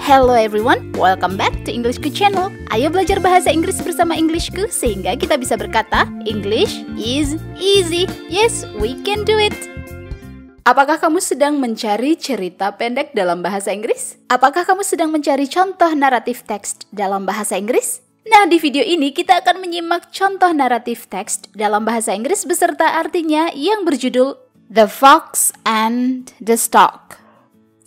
Hello everyone, welcome back to Englishku channel. Ayo belajar bahasa Inggris bersama Englishku sehingga kita bisa berkata English is easy. Yes, we can do it. Apakah kamu sedang mencari cerita pendek dalam bahasa Inggris? Apakah kamu sedang mencari contoh naratif teks dalam bahasa Inggris? Nah, di video ini kita akan menyimak contoh naratif teks dalam bahasa Inggris beserta artinya yang berjudul The Fox and the Stork.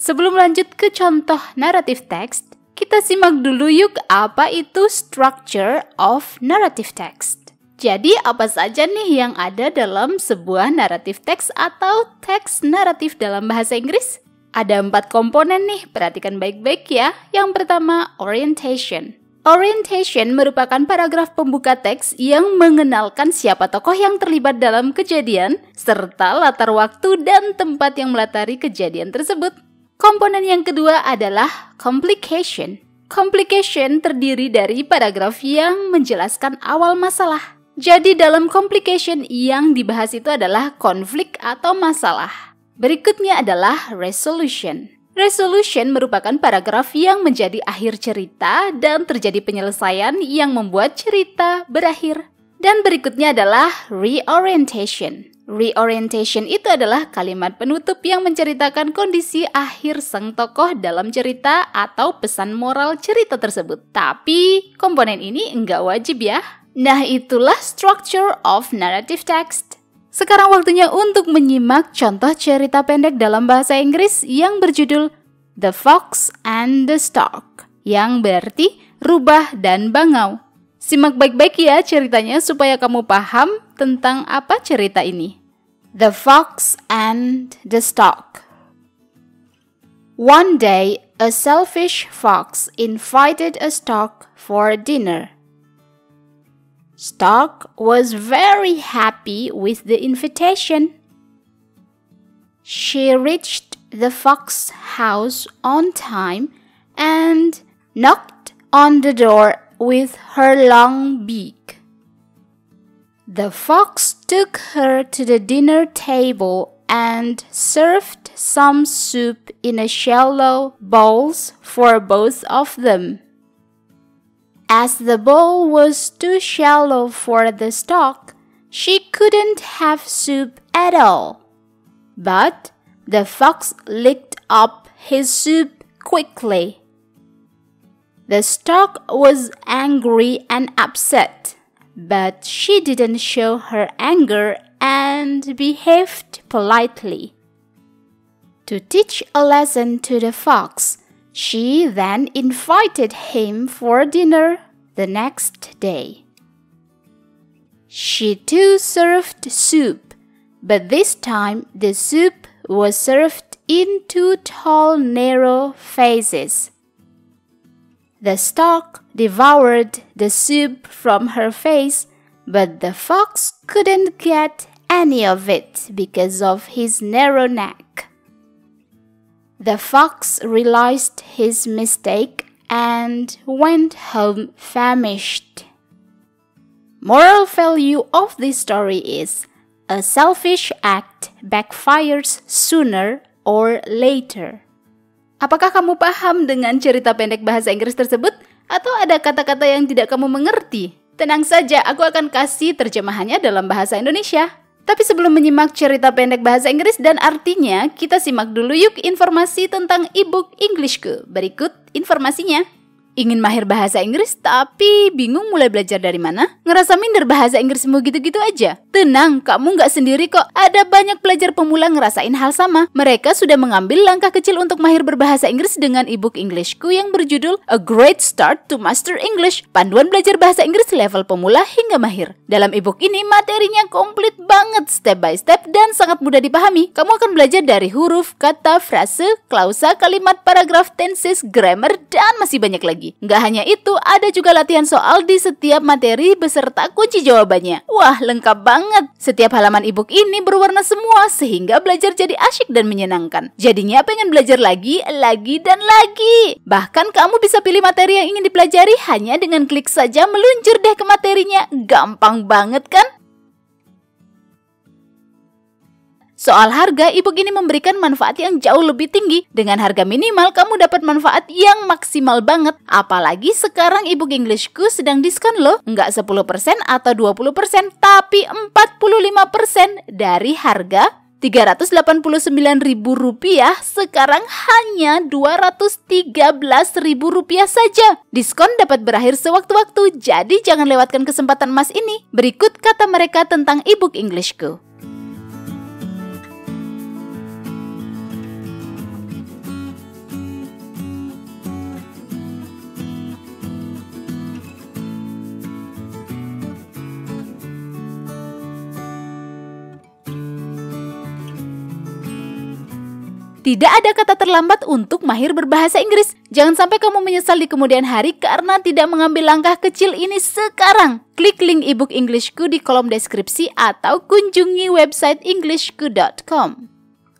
Sebelum lanjut ke contoh naratif text, kita simak dulu yuk apa itu structure of narrative text. Jadi apa saja nih yang ada dalam sebuah naratif teks atau teks naratif dalam bahasa Inggris? Ada 4 komponen nih, perhatikan baik-baik ya. Yang pertama, orientation. Orientation merupakan paragraf pembuka teks yang mengenalkan siapa tokoh yang terlibat dalam kejadian, serta latar waktu dan tempat yang melatari kejadian tersebut. Komponen yang kedua adalah complication. Complication terdiri dari paragraf yang menjelaskan awal masalah. Jadi dalam complication yang dibahas itu adalah konflik atau masalah. Berikutnya adalah resolution. Resolution merupakan paragraf yang menjadi akhir cerita dan terjadi penyelesaian yang membuat cerita berakhir. Dan berikutnya adalah reorientation. Reorientation itu adalah kalimat penutup yang menceritakan kondisi akhir sang tokoh dalam cerita atau pesan moral cerita tersebut. Tapi komponen ini enggak wajib ya. Nah, itulah structure of narrative text. Sekarang waktunya untuk menyimak contoh cerita pendek dalam bahasa Inggris yang berjudul The Fox and the Stork, yang berarti rubah dan bangau. Simak baik-baik ya ceritanya supaya kamu paham tentang apa cerita ini. The Fox and the Stork. One day, a selfish fox invited a stork for dinner. Stork was very happy with the invitation. She reached the fox's house on time and knocked on the door with her long beak. The fox took her to the dinner table and served some soup in a shallow bowls for both of them. As the bowl was too shallow for the stork, she couldn't have soup at all. But the fox licked up his soup quickly. The stork was angry and upset, but she didn't show her anger and behaved politely. To teach a lesson to the fox, she then invited him for dinner the next day. She too served soup, but this time the soup was served in 2 tall, narrow vases. The stork devoured the soup from her face, but the fox couldn't get any of it because of his narrow neck. The fox realized his mistake and went home famished. Moral value of this story is, a selfish act backfires sooner or later. Apakah kamu paham dengan cerita pendek bahasa Inggris tersebut? Atau ada kata-kata yang tidak kamu mengerti? Tenang saja, aku akan kasih terjemahannya dalam bahasa Indonesia. Tapi sebelum menyimak cerita pendek bahasa Inggris dan artinya, kita simak dulu yuk informasi tentang e-book Englishku. Berikut informasinya. Ingin mahir bahasa Inggris tapi bingung mulai belajar dari mana? Ngerasa minder bahasa Inggrismu gitu-gitu aja? Tenang, kamu nggak sendiri kok. Ada banyak pelajar pemula ngerasain hal sama. Mereka sudah mengambil langkah kecil untuk mahir berbahasa Inggris dengan e-book Englishku yang berjudul A Great Start to Master English, panduan belajar bahasa Inggris level pemula hingga mahir. Dalam e-book ini materinya komplit banget, step by step dan sangat mudah dipahami. Kamu akan belajar dari huruf, kata, frase, klausa, kalimat, paragraf, tenses, grammar, dan masih banyak lagi. Nggak hanya itu, ada juga latihan soal di setiap materi beserta kunci jawabannya. Wah, lengkap banget. Setiap halaman e-book ini berwarna semua sehingga belajar jadi asyik dan menyenangkan. Jadinya pengen belajar lagi, dan lagi. Bahkan kamu bisa pilih materi yang ingin dipelajari hanya dengan klik saja meluncur deh ke materinya. Gampang banget kan? Soal harga, e-book ini memberikan manfaat yang jauh lebih tinggi. Dengan harga minimal, kamu dapat manfaat yang maksimal banget. Apalagi sekarang e-book Englishku sedang diskon loh. Nggak 10% atau 20%, tapi 45% dari harga Rp389.000 sekarang hanya Rp213.000 saja. Diskon dapat berakhir sewaktu-waktu, jadi jangan lewatkan kesempatan emas ini. Berikut kata mereka tentang e-book Englishku. Tidak ada kata terlambat untuk mahir berbahasa Inggris. Jangan sampai kamu menyesal di kemudian hari karena tidak mengambil langkah kecil ini sekarang. Klik link ebook Englishku di kolom deskripsi atau kunjungi website englishku.com.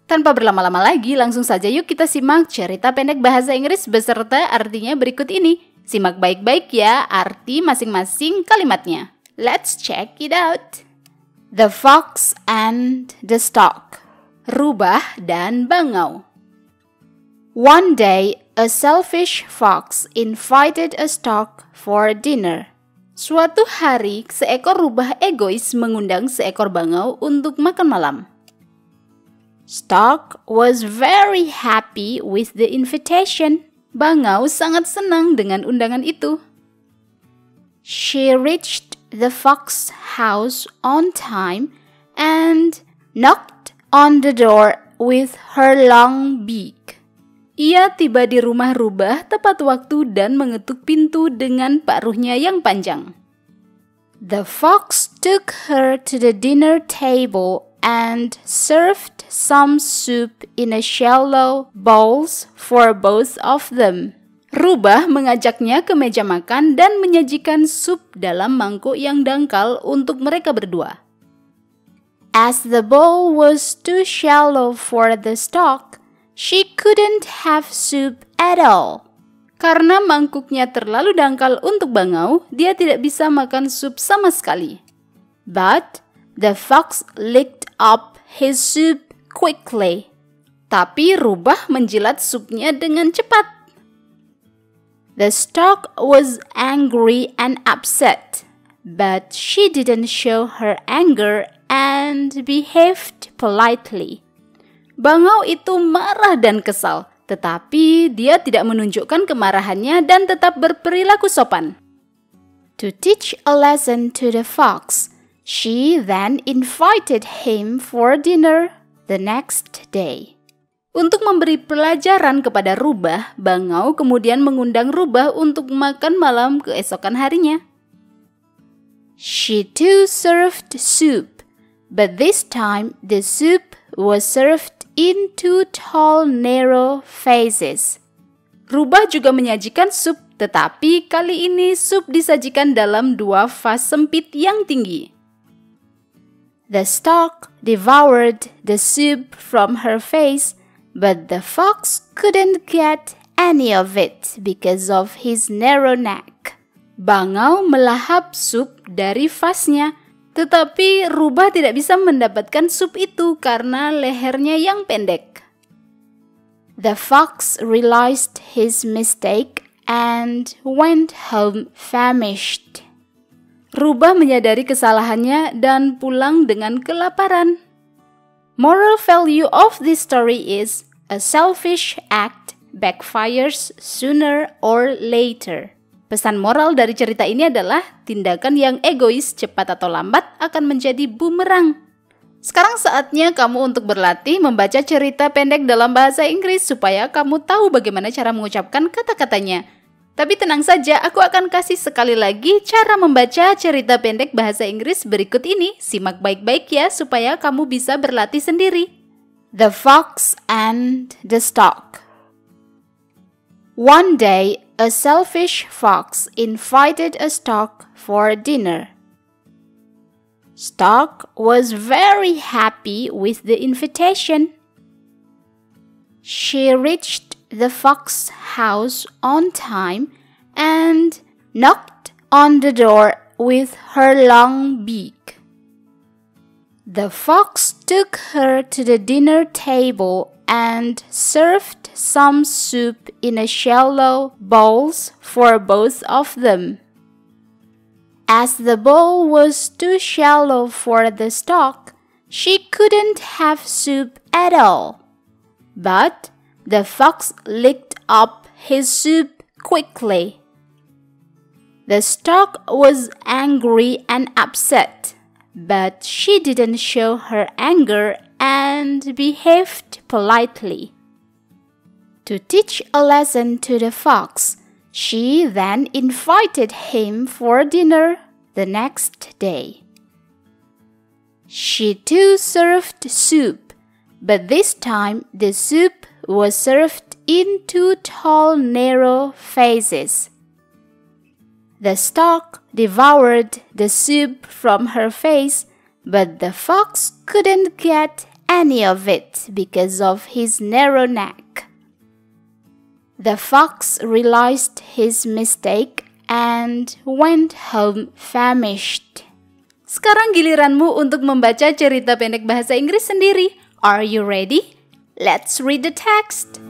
Tanpa berlama-lama lagi, langsung saja yuk kita simak cerita pendek bahasa Inggris beserta artinya berikut ini. Simak baik-baik ya arti masing-masing kalimatnya. Let's check it out. The Fox and the Stork. Rubah dan bangau. One day, a selfish fox invited a stork for dinner. Suatu hari, seekor rubah egois mengundang seekor bangau untuk makan malam. Stork was very happy with the invitation. Bangau sangat senang dengan undangan itu. She reached the fox's house on time and knocked on the door with her long beak. Ia tiba di rumah rubah tepat waktu dan mengetuk pintu dengan paruhnya yang panjang. The fox took her to the dinner table and served some soup in a shallow bowls for both of them. Rubah mengajaknya ke meja makan dan menyajikan sup dalam mangkuk yang dangkal untuk mereka berdua. As the bowl was too shallow for the stork, she couldn't have soup at all. Karena mangkuknya terlalu dangkal untuk bangau, dia tidak bisa makan sup sama sekali. But the fox licked up his soup quickly. Tapi rubah menjilat supnya dengan cepat. The stork was angry and upset, but she didn't show her anger and behaved politely. Bangau itu marah dan kesal, tetapi dia tidak menunjukkan kemarahannya dan tetap berperilaku sopan. To teach a lesson to the fox, she then invited him for dinner the next day. Untuk memberi pelajaran kepada rubah, bangau kemudian mengundang rubah untuk makan malam keesokan harinya. She too served soup. But this time, the soup was served in two tall, narrow vases. Rubah juga menyajikan sup, tetapi kali ini sup disajikan dalam dua vas sempit yang tinggi. The stork devoured the soup from her vase, but the fox couldn't get any of it because of his narrow neck. Bangau melahap sup dari vasnya, tetapi rubah tidak bisa mendapatkan sup itu karena lehernya yang pendek. The fox realized his mistake and went home famished. Rubah menyadari kesalahannya dan pulang dengan kelaparan. Moral value of this story is, a selfish act backfires sooner or later. Pesan moral dari cerita ini adalah tindakan yang egois cepat atau lambat akan menjadi bumerang. Sekarang saatnya kamu untuk berlatih membaca cerita pendek dalam bahasa Inggris supaya kamu tahu bagaimana cara mengucapkan kata-katanya. Tapi tenang saja, aku akan kasih sekali lagi cara membaca cerita pendek bahasa Inggris berikut ini. Simak baik-baik ya supaya kamu bisa berlatih sendiri. The Fox and the Stork. One day, a selfish fox invited a stork for dinner. Stork was very happy with the invitation. She reached the fox's house on time and knocked on the door with her long beak. The fox took her to the dinner table and served some soup in a shallow bowls for both of them. As the bowl was too shallow for the stork, she couldn't have soup at all. But the fox licked up his soup quickly. The stork was angry and upset, but she didn't show her anger and behaved politely. To teach a lesson to the fox, she then invited him for dinner the next day. She too served soup, but this time the soup was served in two tall, narrow vases. The stork devoured the soup from her vase, but the fox couldn't get any of it because of his narrow neck. The fox realized his mistake and went home famished. Sekarang giliranmu untuk membaca cerita pendek bahasa Inggris sendiri. Are you ready? Let's read the text.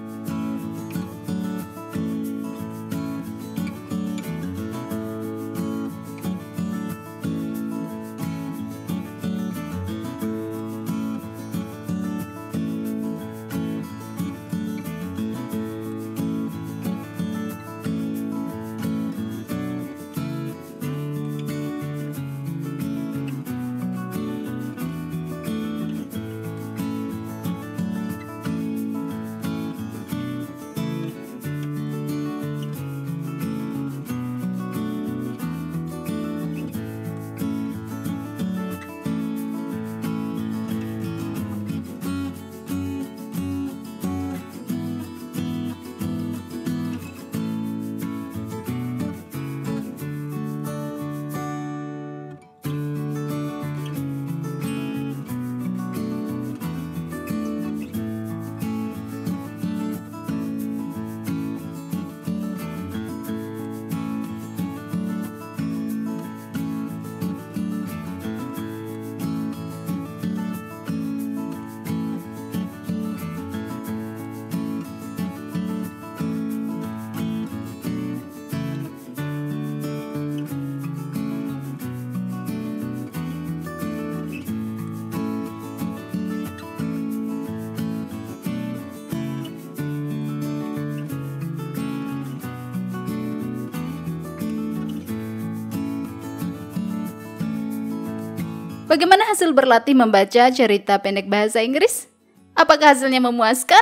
Bagaimana hasil berlatih membaca cerita pendek bahasa Inggris? Apakah hasilnya memuaskan?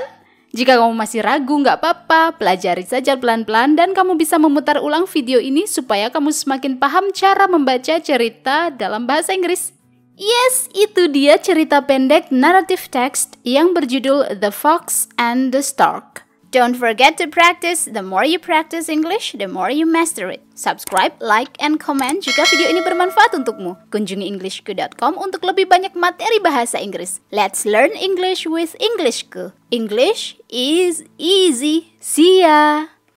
Jika kamu masih ragu, nggak apa-apa, pelajari saja pelan-pelan dan kamu bisa memutar ulang video ini supaya kamu semakin paham cara membaca cerita dalam bahasa Inggris. Yes, itu dia cerita pendek narrative text yang berjudul The Fox and the Stork. Don't forget to practice. The more you practice English, the more you master it. Subscribe, like, and comment jika video ini bermanfaat untukmu. Kunjungi englishku.com untuk lebih banyak materi bahasa Inggris. Let's learn English with Englishku. English is easy. See ya!